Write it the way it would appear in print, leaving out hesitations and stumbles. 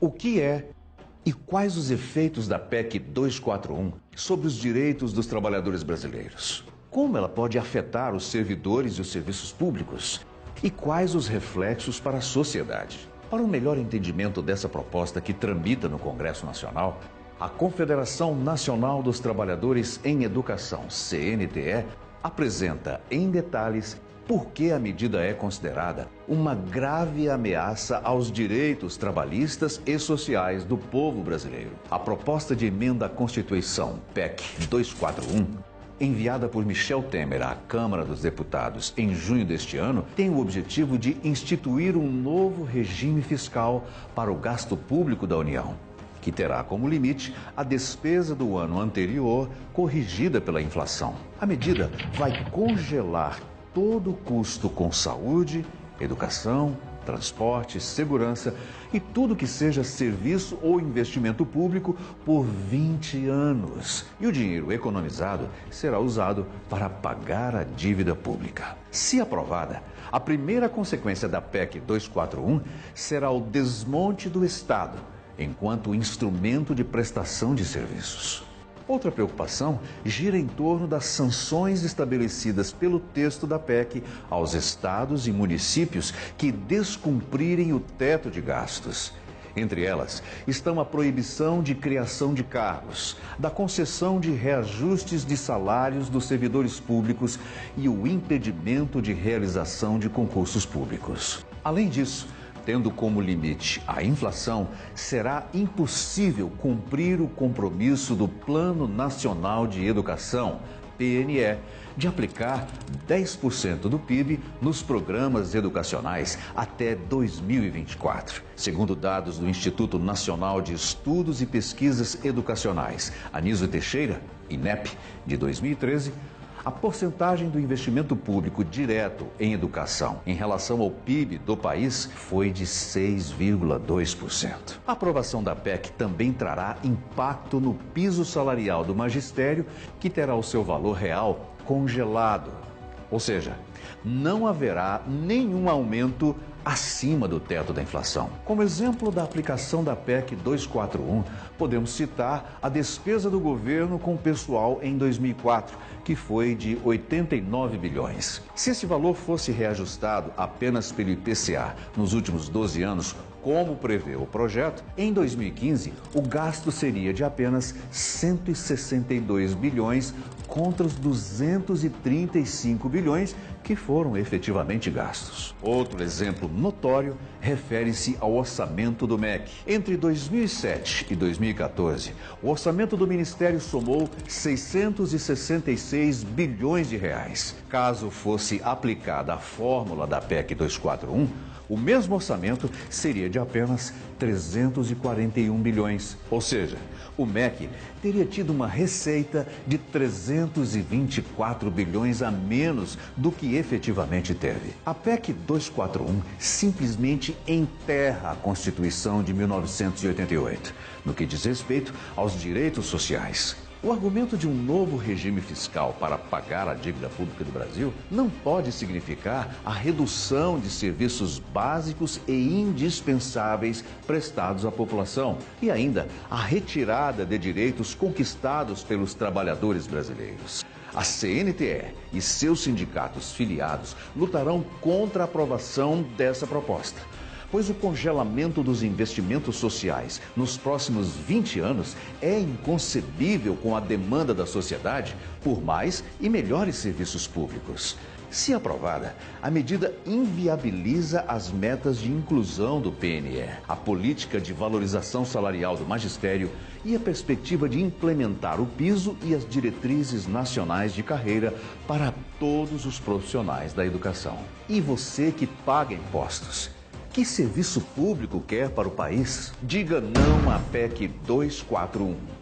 O que é e quais os efeitos da PEC 241 sobre os direitos dos trabalhadores brasileiros? Como ela pode afetar os servidores e os serviços públicos? E quais os reflexos para a sociedade? Para um melhor entendimento dessa proposta que tramita no Congresso Nacional, a Confederação Nacional dos Trabalhadores em Educação, CNTE, apresenta em detalhes por que a medida é considerada uma grave ameaça aos direitos trabalhistas e sociais do povo brasileiro. A proposta de emenda à Constituição, PEC 241, enviada por Michel Temer à Câmara dos Deputados em junho deste ano, tem o objetivo de instituir um novo regime fiscal para o gasto público da União, que terá como limite a despesa do ano anterior corrigida pela inflação. A medida vai congelar todo o custo com saúde, educação, transporte, segurança e tudo que seja serviço ou investimento público por 20 anos. E o dinheiro economizado será usado para pagar a dívida pública. Se aprovada, a primeira consequência da PEC 241 será o desmonte do Estado enquanto instrumento de prestação de serviços. Outra preocupação gira em torno das sanções estabelecidas pelo texto da PEC aos estados e municípios que descumprirem o teto de gastos. Entre elas estão a proibição de criação de cargos, da concessão de reajustes de salários dos servidores públicos e o impedimento de realização de concursos públicos. Além disso, tendo como limite a inflação, será impossível cumprir o compromisso do Plano Nacional de Educação, PNE, de aplicar 10% do PIB nos programas educacionais até 2024. Segundo dados do Instituto Nacional de Estudos e Pesquisas Educacionais, Anísio Teixeira, INEP, de 2013, a porcentagem do investimento público direto em educação em relação ao PIB do país foi de 6,2%. A aprovação da PEC também trará impacto no piso salarial do magistério, que terá o seu valor real congelado. Ou seja, não haverá nenhum aumento acima do teto da inflação. Como exemplo da aplicação da PEC 241, podemos citar a despesa do governo com o pessoal em 2004, que foi de 89 bilhões. Se esse valor fosse reajustado apenas pelo IPCA nos últimos 12 anos, como prevê o projeto, em 2015 o gasto seria de apenas 162 bilhões contra os 235 bilhões que foram efetivamente gastos. Outro exemplo notório refere-se ao orçamento do MEC. Entre 2007 e 2014, o orçamento do Ministério somou 666 bilhões de reais. Caso fosse aplicada a fórmula da PEC 241, o mesmo orçamento seria de apenas 341 bilhões. Ou seja, o MEC teria tido uma receita de 324 bilhões a menos do que efetivamente teve. A PEC 241 simplesmente enterra a Constituição de 1988, no que diz respeito aos direitos sociais. O argumento de um novo regime fiscal para pagar a dívida pública do Brasil não pode significar a redução de serviços básicos e indispensáveis prestados à população e ainda a retirada de direitos conquistados pelos trabalhadores brasileiros. A CNTE e seus sindicatos filiados lutarão contra a aprovação dessa proposta, pois o congelamento dos investimentos sociais nos próximos 20 anos é inconcebível com a demanda da sociedade por mais e melhores serviços públicos. Se aprovada, a medida inviabiliza as metas de inclusão do PNE, a política de valorização salarial do magistério e a perspectiva de implementar o piso e as diretrizes nacionais de carreira para todos os profissionais da educação. E você que paga impostos, que serviço público quer para o país? Diga não à PEC 241.